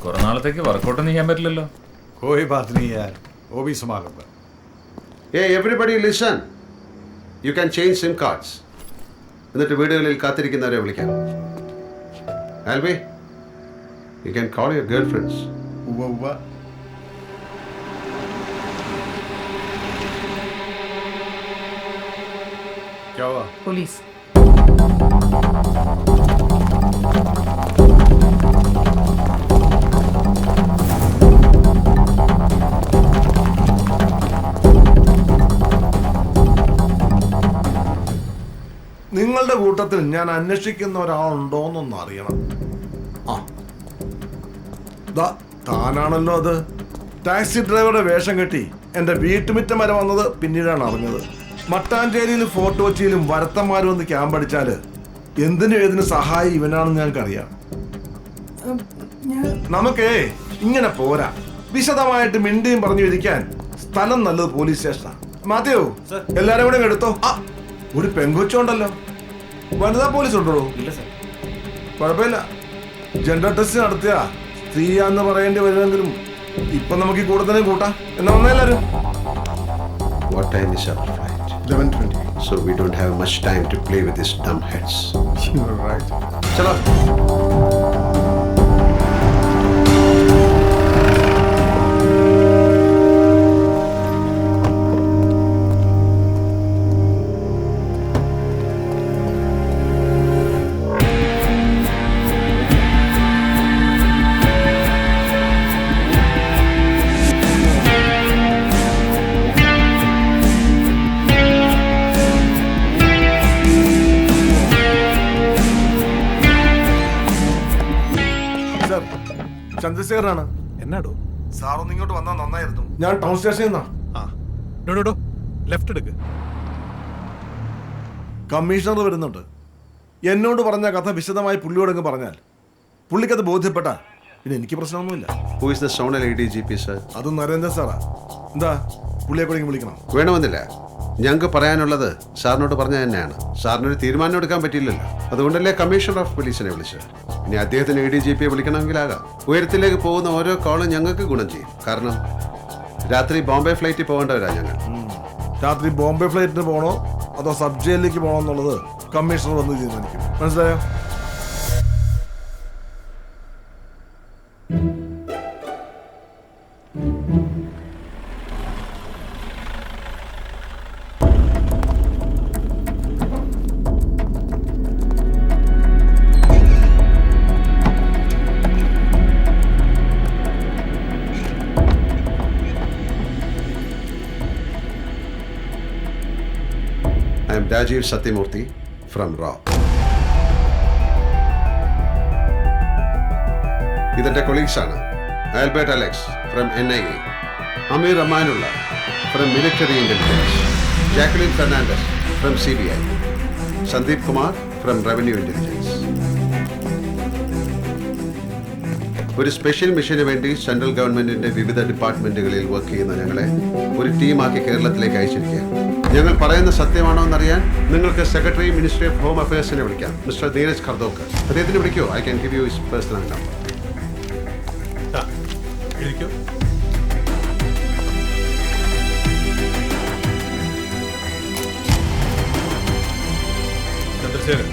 കുറെ നാളത്തേക്ക് വർക്കൗട്ട് ചെയ്യാൻ പറ്റില്ലല്ലോ. कोई बात नहीं यार, वो भी संभाल लूंगा. Hey, everybody listen. You can change SIM cards. എന്നിട്ട് വീടുകളിൽ കാത്തിരിക്കുന്നവരെ വിളിക്കാം. Albi, you can call your girlfriends. हुआ हुआ. क्या हुआ? पुलिस. നിങ്ങളുടെ കൂട്ടത്തിൽ ഞാൻ അന്വേഷിക്കുന്ന ഒരാളുണ്ടോന്നൊന്ന് അറിയണം. ആ ദാ താനാണല്ലോ അത്. ടാക്സി ഡ്രൈവറുടെ വേഷം കെട്ടി എൻ്റെ വീട്ടുമുറ്റം വരെ വന്നത് പിന്നീടാണ് അറിഞ്ഞത്. മട്ടാഞ്ചേരിയിലും ഫോർട്ട് കൊച്ചിയിലും വരത്തന്മാർ വന്ന് ക്യാമ്പ് അടിച്ചാൽ എന്തിനും ഏതിനും സഹായി ഇവനാണെന്ന് ഞങ്ങൾക്കറിയാം. നമുക്കേ ഇങ്ങനെ പോരാ. വിശദമായിട്ട് മിണ്ടിയും പറഞ്ഞു ഇരിക്കാൻ സ്ഥലം നല്ലത് പോലീസ് സ്റ്റേഷനാണ്. മാത്യു, എല്ലാരും കൂടെ എടുത്തോ. ആ ഒരു പെങ്കൊച്ചുണ്ടല്ലോ, വനിതാ പോലീസ് ഉണ്ടോ? കുഴപ്പമില്ല, ജെൻഡർ ടെസ്റ്റ് നടത്തിയ സ്ത്രീയാന്ന് പറയേണ്ടി വരുമെങ്കിലും ഇപ്പൊ നമുക്ക് ഈ കൂടെ തന്നെ കൂട്ടാം. എന്നാ വന്നേ എല്ലാരും. What time is our flight? 11:20. So we don't have much time to play with these dumb heads. You're right. Chalo. ചന്ദ്രശേഖരനാണ്. എന്നാടോ സാറൊന്ന് ഇങ്ങോട്ട് വന്നാൽ നന്നായിരുന്നു. ഞാൻ ടൗൺ സ്റ്റേഷനിൽ നിന്നാ. ലെഫ്റ്റ് എടുക്ക്. കമ്മീഷണർ വരുന്നുണ്ട്. എന്നോട് പറഞ്ഞ കഥ വിശദമായി പുള്ളിയോടങ്ങ് പറഞ്ഞാൽ പുള്ളിക്കത് ബോധ്യപ്പെട്ടാ പിന്നെ എനിക്ക് പ്രശ്നമൊന്നുമില്ല. Who is the zonal ADGP, sir? അത് നരേന്ദ്രൻ സാറാ. എന്താ പുള്ളിയെ കൂടെ വിളിക്കണം? വേണമെന്നില്ല. ഞങ്ങൾക്ക് പറയാനുള്ളത് സാറിനോട് പറഞ്ഞ തന്നെയാണ്. സാറിനൊരു തീരുമാനം എടുക്കാൻ പറ്റില്ലല്ലോ. അതുകൊണ്ടല്ലേ കമ്മീഷണർ ഓഫ് പോലീസിനെ വിളിച്ചത്. ഇനി അദ്ദേഹത്തിന് ADGP വിളിക്കണമെങ്കിലാകാം. ഉയരത്തിലേക്ക് പോകുന്ന ഓരോ കോളും ഞങ്ങൾക്ക് ഗുണം ചെയ്യും. കാരണം രാത്രി ബോംബെ ഫ്ലൈറ്റിൽ പോകേണ്ടവരാ ഞങ്ങൾ. രാത്രി ബോംബെ ഫ്ലൈറ്റിന് പോകണോ അതോ സബ് ജയിലിലേക്ക് പോകണോ എന്നുള്ളത് കമ്മീഷണർ വന്ന് തീരുമാനിക്കും. മനസ്സിലായോ? I am Rajiv Satyamurthy from RAW. ഇതെന്റെ കൊളീഗ്സ് ആണ്. Albert Alex from NIA, Ameer Amanullah from military intelligence, Jacqueline Fernandez from CBI, Sandeep Kumar from revenue intelligence. ഒരു സ്പെഷ്യൽ മിഷന് വേണ്ടി സെൻട്രൽ ഗവൺമെന്റിന്റെ വിവിധ ഡിപ്പാർട്ട്മെന്റുകളിൽ വർക്ക് ചെയ്യുന്ന ഞങ്ങളെ ഒരു ടീമാക്കി കേരളത്തിലേക്ക് അയച്ചിരിക്കുകയാണ്. ഞങ്ങൾ പറയുന്ന സത്യമാണോ എന്നറിയാൻ നിങ്ങൾക്ക് സെക്രട്ടറി മിനിസ്ട്രി ഓഫ് ഹോം അഫയേഴ്സിനെ വിളിക്കാം, മിസ്റ്റർ നീരജ് ഖർദോക്കർ. അദ്ദേഹത്തിന് വിളിക്കോ? I can give you his personal number. Chandrasekharan,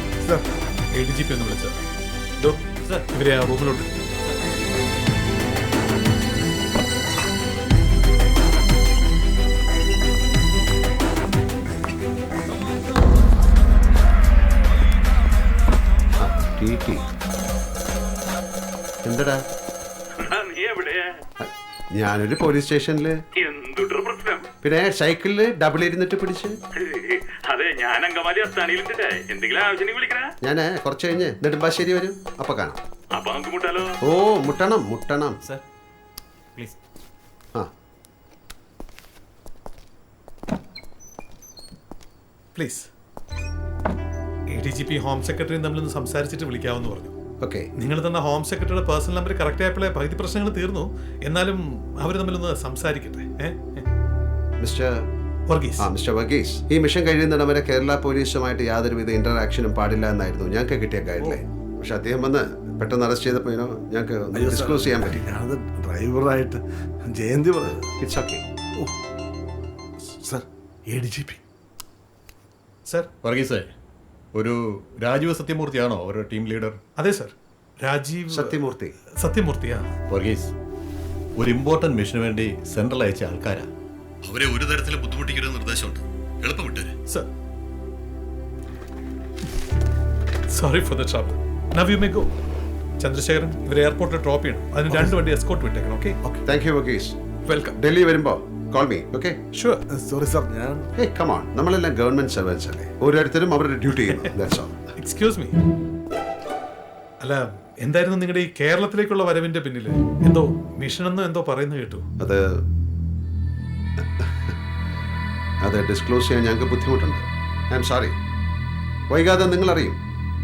ADGP ഒന്ന് വിളിച്ചോ. ഇവരെ ആ റൂമിലോട്ട്. എന്താടാ? ഞാനൊരു പോലീസ് സ്റ്റേഷനില്. പിന്നെ സൈക്കിളില് ഡബിൾ ഇരുന്നിട്ട് പിടിച്ച്. ഞാന് കുറച്ച് കഴിഞ്ഞ് നെടുമ്പാശ്ശേരി വരും. അപ്പൊ കാണാം. ഓ മുട്ടണം മുട്ടണം. ആ പ്ലീസ്. ADGP ഹോം സെക്രട്ടറിയും തമ്മിലൊന്ന് സംസാരിച്ചിട്ട് വിളിക്കാമെന്ന് പറഞ്ഞു. ഓക്കെ. നിങ്ങൾ തന്ന ഹോം സെക്രട്ടറിയുടെ പേഴ്സണൽ നമ്പർ കറക്റ്റ് ആയപ്പോഴേ പകുതി പ്രശ്നങ്ങൾ തീർന്നു. എന്നാലും അവർ തമ്മിലൊന്ന് സംസാരിക്കട്ടെ. മിസ്റ്റർ വർഗീസ്. മിസ്റ്റർ വർഗീസ്, ഈ മിഷൻ കഴിയുന്നിടം വരെ കേരള പോലീസുമായിട്ട് യാതൊരുവിധ ഇന്ററാക്ഷനും പാടില്ല എന്നായിരുന്നു ഞങ്ങൾക്ക് കിട്ടിയ ഗൈഡ് ലൈൻ. പക്ഷെ അദ്ദേഹം വന്ന് പെട്ടെന്ന് അറസ്റ്റ് ചെയ്തപ്പോൾ ഞങ്ങൾക്ക് ഡിസ്ക്ലോസ് ചെയ്യാൻ പറ്റി. ഞാനത് ഡ്രൈവറായിട്ട് ജയന്തി പറയുന്നത്. It's okay. Sir, ADGP. Sir. വർഗീസേ, ഒരു രാജീവ് സത്യമൂർത്തിയാണോ ഒരു ടീം ലീഡർ? അതെ സർ, രാജീവ് സത്യമൂർത്തിയാ. വർഗീസ്, ഒരു ഇമ്പോർട്ടന്റ് മിഷന് വേണ്ടി സെൻട്രൽ അയച്ച ആൾക്കാരാ. അവരെ ഒരു തരത്തിലും ബുദ്ധിമുട്ടിക്കരുത് നിർദ്ദേശമുണ്ട്. എളുപ്പം വിട്ടേര്. Sir, sorry for the trouble. Now you may go. Chandrasekharan ഇവരെ എയർപോർട്ടിൽ ഡ്രോപ്പ് ചെയ്യണം. അതിന് 2 വണ്ടി എസ്കോർട്ട് വിട്ടേക്കണം. Okay? Thank you Varghese. Welcome. Delhi വരുമ്പോൾ call me. Okay? Sure. Sorry sir, ഞാൻ കം ഓൺ, നമ്മളെല്ലാം ഗവൺമെന്റ് സർവൻസ് അല്ലേ, ഓരോരുത്തരും അവരുടെ ഡ്യൂട്ടി ചെയ്യുന്നു. That's all. Excuse me. അല്ല, എന്തായിരുന്നു നിങ്ങളുടെ ഈ കേരളത്തിലേക്കുള്ള വരവിന്റെ പിന്നിൽ? എന്തോ മിഷൻ എന്നോ എന്തോ പറയുന്നത് കേട്ടു. അത് ഡിസ്ക്ലോസ് ചെയ്യാൻ ഞങ്ങൾക്ക് ബുദ്ധിമുട്ടുണ്ട്. I'm sorry. വൈകാതെ നിങ്ങൾ അറിയും,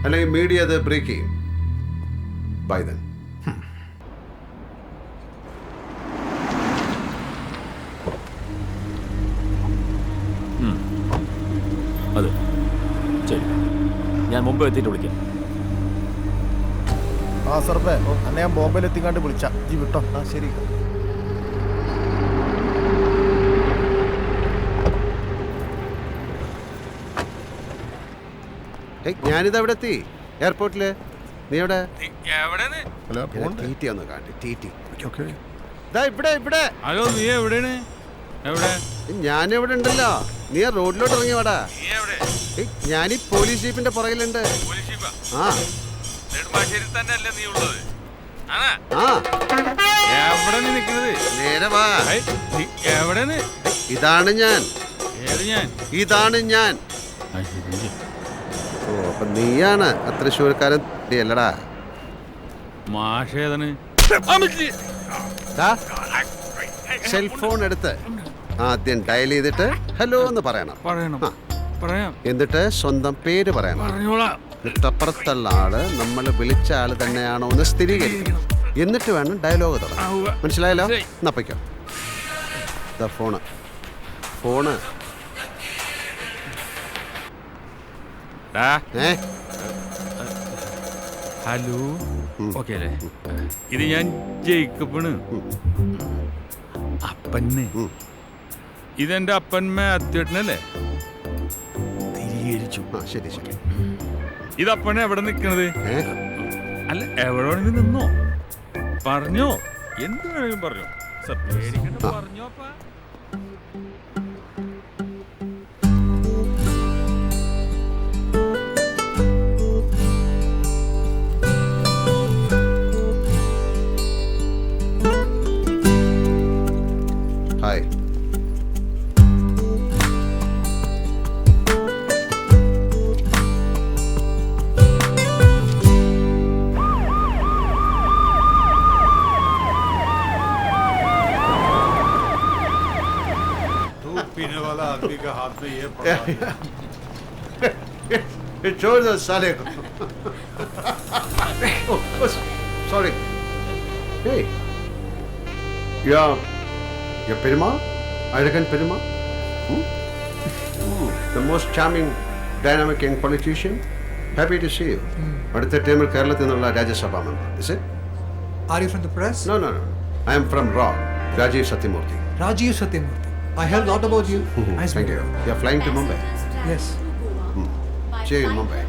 അല്ലെങ്കിൽ മീഡിയ അത് ബ്രേക്ക് ചെയ്യും. Bye then. അതെ, ശരി, ഞാൻ മുമ്പ് എത്തിയിട്ട് വിളിക്കാം. ആ സർപ്പേ, അന്നെ ഞാൻ ബോംബെയിൽ എത്തിക്കാണ്ട് വിളിച്ചാ ജി വിട്ടോ. ആ ശരി. ഞാനിത് അവിടെ എത്തി എയർപോർട്ടില്. നീ എവിടെ? TT ഒന്ന് കാട്ടി. TT ഇവിടെ ഇവിടെ. ഹലോ, നീ എവിടെയാണ്? എവിടെ? ഞാനിവിടെ ഉണ്ടല്ലോ. നീ ആ റോഡിലോട്ട് ഇറങ്ങി വാടാ. ഞാൻ ഈ പോലീസ് ജീപ്പിന്റെ പുറകിലുണ്ട്. ആ, എവിടെ നീ നിൽക്കുന്നത്? നേരെ വാ. എവിടെ? ഇതാണ് ഞാൻ. ഇതാണ് ഞാൻ. ഓ, അപ്പൊ നീയാണ് തൃശ്ശൂർക്കാരൻ അല്ലടാ. മാഷേതാണ്. സെൽഫോൺ എടുത്ത് ആദ്യം ഡയൽ ചെയ്തിട്ട് ഹലോ എന്ന് പറയണം. പറയാം. എന്നിട്ട് സ്വന്തം പേര് പറയണം. തൊട്ടപ്പുറത്തുള്ള ആള് നമ്മൾ വിളിച്ച ആള് തന്നെയാണോ എന്ന് സ്ഥിരീകരിക്കണം. എന്നിട്ട് വേണം ഡയലോഗ് തുടങ്ങാൻ. മനസ്സിലായല്ലോ? എന്നപ്പയ്ക്കോ ഫോണ്. ഹലോ, ഓക്കെ അല്ലേ? ഇത് ഞാൻ ജേക്കബാണ്. അപ്പന് ഇതെന്റെ അപ്പൻ മാത്യുട്ടനല്ലേ? തിരികരിച്ചു. ശരി ശരി. ഇത് അപ്പനെ എവിടെ നിൽക്കണത്? അല്ല, എവിടെ വേണമെങ്കിലും നിന്നോ, പറഞ്ഞോ, എന്ത് വേണമെങ്കിലും പറഞ്ഞോ. സർ, പേടിക്കണ്ട, പറഞ്ഞോ. ഹായ്. पीने वाला आदमी का हाथ में ये पड़ा है। छोड़ दो साले को. Sorry. Hey. You're Perumal? Arakan Perumal? The most charming, dynamic young politician. Happy to see you. അടുത്ത ടൈമിൽ കേരളത്തിൽ നിന്നുള്ള രാജ്യസഭാ member. Is it? Are you from the press? No. I am from RAW. Rajiv Satyamurthy. Rajiv Satyamurthy. I heard a lot about you. Nice. Thank you. You are flying to Mumbai. Yes. See you in Mumbai.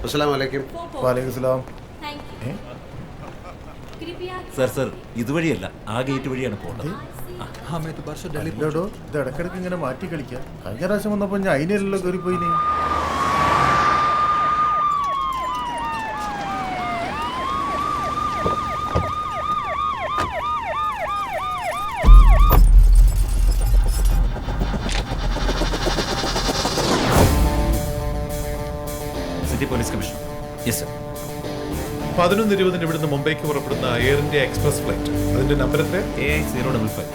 Assalamu alaikum. വാലേക്കും സലാം. Sir, ഇതുവഴിയല്ല, ആ gate വഴിയാണ് പോകേണ്ടത്. हाँ, मैं तो परसों दिल्ली ഇല്ലടോ, ഇത് ഇടക്കിടക്ക് ഇങ്ങനെ മാറ്റി കളിക്കാം. കഴിഞ്ഞ പ്രാവശ്യം വന്നപ്പോൾ ഞാൻ അതിനെല്ലാം കയറിപ്പോയിന്. City police commissioner. Yes sir. 11:20 ഇവിടുന്ന് മുംബൈക്ക് പുറപ്പെടുന്ന എയർ ഇന്ത്യ എക്സ്പ്രസ് ഫ്ലൈറ്റ്. അതിന്റെ നമ്പർ എത്ര? AI055.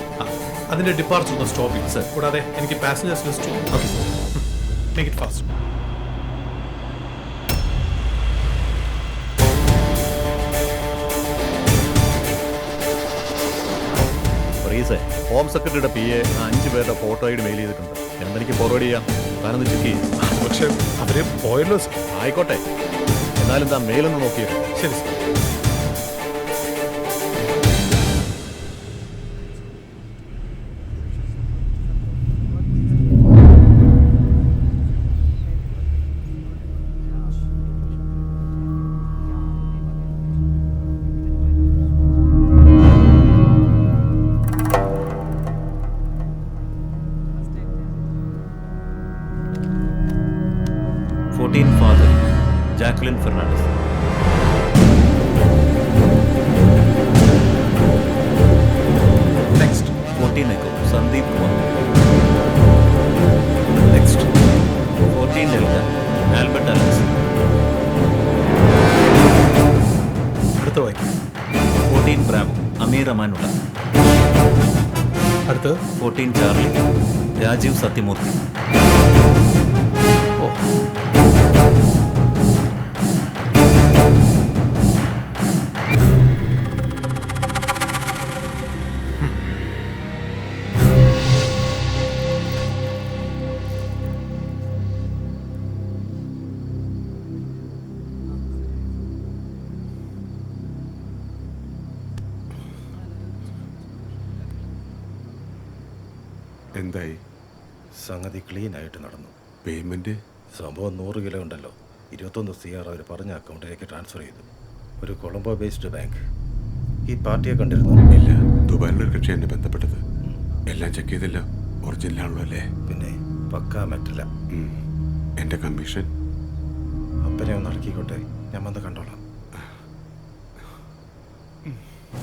അതിന്റെ ഡിപ്പാർച്ചർ ഒന്ന് സ്റ്റോപ്പ് ചെയ്യും സർ. കൂടാതെ എനിക്ക് passengers list. Okay sir, make it fast. വർഗീസേ, ഹോം സെക്രട്ടറിയുടെ PA 5 പേരുടെ ഫോട്ടോ ഐഡി മെയിൽ ചെയ്തിട്ടുണ്ട്. എന്തെനിക്ക് ഫോർവേഡ് ചെയ്യാം, താനൊന്ന് ചെക്ക് ചെയ്യും. പക്ഷെ അവര് പോയല്ലോ സർ. ആയിക്കോട്ടെ, എന്നാലും താൻ മെയിലൊന്ന് നോക്കിയത്. ശരി sir. Father, Jacqueline Fernandez. Next. 14 Echo, Sandeep Kumar. Next. 14 Elga, Albert Alex. അടുത്ത വായിക്കും. 14 Bravo, Amir Amanula. അടുത്ത് 14 Charlie, Rajiv Satyamurthy. എന്തായി? സംഗതി ക്ലീൻ ആയിട്ട് നടന്നു. പേയ്മെന്റ് സംഭവം 100 കിലോ ഉണ്ടല്ലോ, 21 CR അവർ പറഞ്ഞ അക്കൗണ്ടിലേക്ക് ട്രാൻസ്ഫർ ചെയ്തു. ഒരു കൊളംബോ ബേസ്ഡ് ബാങ്ക്. ഈ പാർട്ടിയെ കണ്ടിരുന്നു? ഇല്ല, ദുബായിലൊരു കക്ഷി എന്നെ ബന്ധപ്പെട്ടത്. എല്ലാം ചെക്ക് ചെയ്തില്ല, ഒറിജിനലാണല്ലോ അല്ലേ? പിന്നെ പക്കാ മെറ്റല. എൻ്റെ കമ്മീഷൻ അപ്പനെ ഒന്ന് ഇറക്കിക്കോട്ടെ, ഞാൻ വന്ന് കണ്ടോളാം.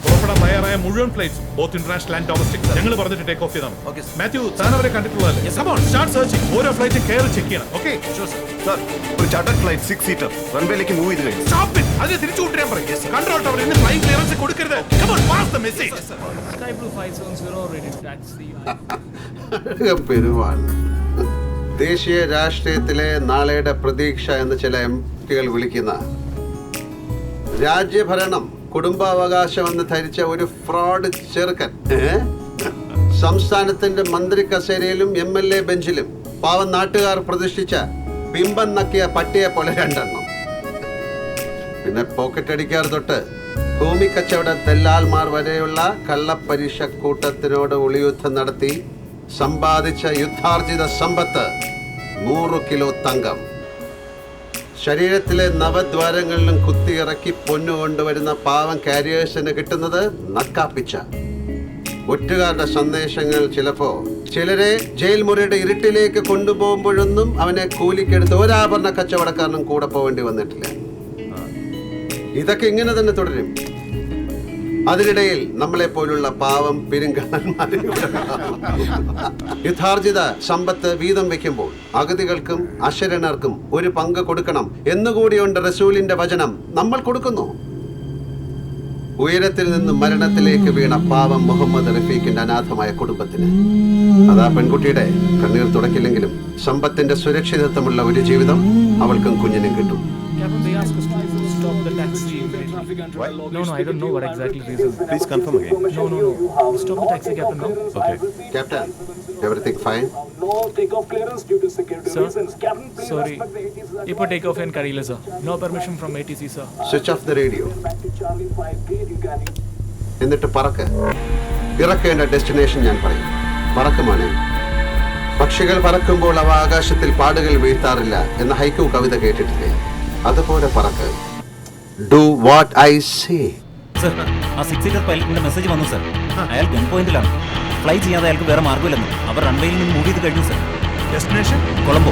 പുറപ്പെടാൻ തയ്യാറായ മുഴുവൻ flights, both international and domestic, ഞങ്ങൾ പറഞ്ഞിട്ട് ടേക്ക് ഓഫ് ചെയ്താണ്. മാത്യു, താൻ അവരെ കണ്ടിട്ടുള്ളതല്ലേ? Come on, start searching. ഓരോ ഫ്ലൈറ്റും കയറി ചെക്ക് ചെയ്യണം. ഓക്കെ സർ, ഒരു ചാർട്ടർ ഫ്ലൈറ്റ് 6 സീറ്റർ റൺവേയിലേക്ക് മൂവ് ചെയ്ത് കഴിഞ്ഞു. Stop it. അതിനെ തിരിച്ചു കൊണ്ടുവരാൻ പറയും. കൺട്രോൾ ടവർ ഇന്ന് ഫ്ലൈങ് ക്ലിയറൻസ് കൊടുക്കരുത്. Come on, pass the message. Sky Blue 570 ready to taxi. Perumal. ദേശീയ രാഷ്ട്രീയത്തിലെ നാളെയുടെ പ്രതീക്ഷ എന്ന് ചില എംപികൾ വിളിക്കുന്ന രാജ്യഭരണം കുടുംബാവകാശം എന്ന് ധരിച്ച ഒരു ഫ്രോഡ് ചെറുക്കൻ സംസ്ഥാനത്തിന്റെ മന്ത്രി കസേരയിലും MLA ബെഞ്ചിലും പാവം നാട്ടുകാർ പ്രതിഷ്ഠിച്ച ബിംബം നക്കിയ പട്ടിയെ പോലെ 2 എണ്ണം. പിന്നെ പോക്കറ്റ് അടിക്കാർ തൊട്ട് ഭൂമി കച്ചവട ദല്ലാൽമാർ വരെയുള്ള കള്ളപ്പരീക്ഷ കൂട്ടത്തിനോട് ഒളിയുദ്ധം നടത്തി സമ്പാദിച്ച യുദ്ധാർജിത സമ്പത്ത് 100 കിലോ തങ്കം. ശരീരത്തിലെ നവദ്വാരങ്ങളിലും കുത്തിയിറക്കി പൊന്നു കൊണ്ടുവരുന്ന പാവം കാരിയേഴ്സിന് കിട്ടുന്നത് നക്കാപ്പിച്ച. ഒറ്റുകാരുടെ സന്ദേശങ്ങൾ ചിലപ്പോ ചിലരെ ജയിൽ മുറിയുടെ ഇരുട്ടിലേക്ക് കൊണ്ടുപോകുമ്പോഴൊന്നും അവനെ കൂലിക്കെടുത്ത് ഒരാഭരണ കച്ചവടക്കാരനും കൂടെ പോവേണ്ടി വന്നിട്ടില്ല. ഇതൊക്കെ ഇങ്ങനെ തന്നെ തുടരും. അതിനിടയിൽ നമ്മളെ പോലുള്ള പാവം പെരുങ്കാലന്മാരെ യഥാർജിത സമ്പത്ത് വീതം വെക്കുമ്പോൾ അഗതികൾക്കും അശരണർക്കും ഒരു പങ്ക് കൊടുക്കണം എന്നുകൂടിയുണ്ട് റസൂലിന്റെ വചനം. നമ്മൾ കൊടുക്കുന്നു. ഉയരത്തിൽ നിന്ന് മരണത്തിലേക്ക് വീണ പാവം മുഹമ്മദ് റഫീഖിന്റെ അനാഥമായ കുടുംബത്തിന് അതാ പെൺകുട്ടിയുടെ കണ്ണീർ തുടക്കില്ലെങ്കിലും സമ്പത്തിന്റെ സുരക്ഷിതത്വമുള്ള ഒരു ജീവിതം അവൾക്കും കുഞ്ഞിനും കിട്ടും. Captain, they asked us to stop the taxi immediately. No, I don't know what exactly reason. Please confirm again. No. Stop the taxi, Captain, now. Okay. Captain, everything fine? No takeoff clearance due to security Sir? reasons. Captain, please Sorry. respect the ATC. Ipo take off in Karila, sir. No permission from ATC, sir. Switch off the radio. Back to Charlie 5 you can use. എന്നിട്ട് പറക്ക്. ഇറക്കേണ്ട destination ഞാൻ പറയും. പറക്കുമാണ്. പക്ഷികൾ പറക്കുമ്പോൾ അവ ആകാശത്തിൽ പാടുകൾ വീഴ്ത്താറില്ല എന്ന ഹൈക്കു കവിത കേട്ടിട്ടില്ലേ? അതുപോലെ പറക്ക്. Do what I say. Sir, ആ 6 സീറ്റർ പൈലറ്റിന്റെ മെസ്സേജ് വന്നു സർ. അയാൾ ഗൺ പോയിന്റിലാണ്. ഫ്ലൈ ചെയ്യാതെ അയാൾക്ക് വേറെ മാർഗമില്ലെന്ന്. അവർ റൺവേയിൽ നിന്ന് മൂവ് ചെയ്ത് കഴിഞ്ഞു സർ. ഡെസ്റ്റിനേഷൻ കൊളംബോ.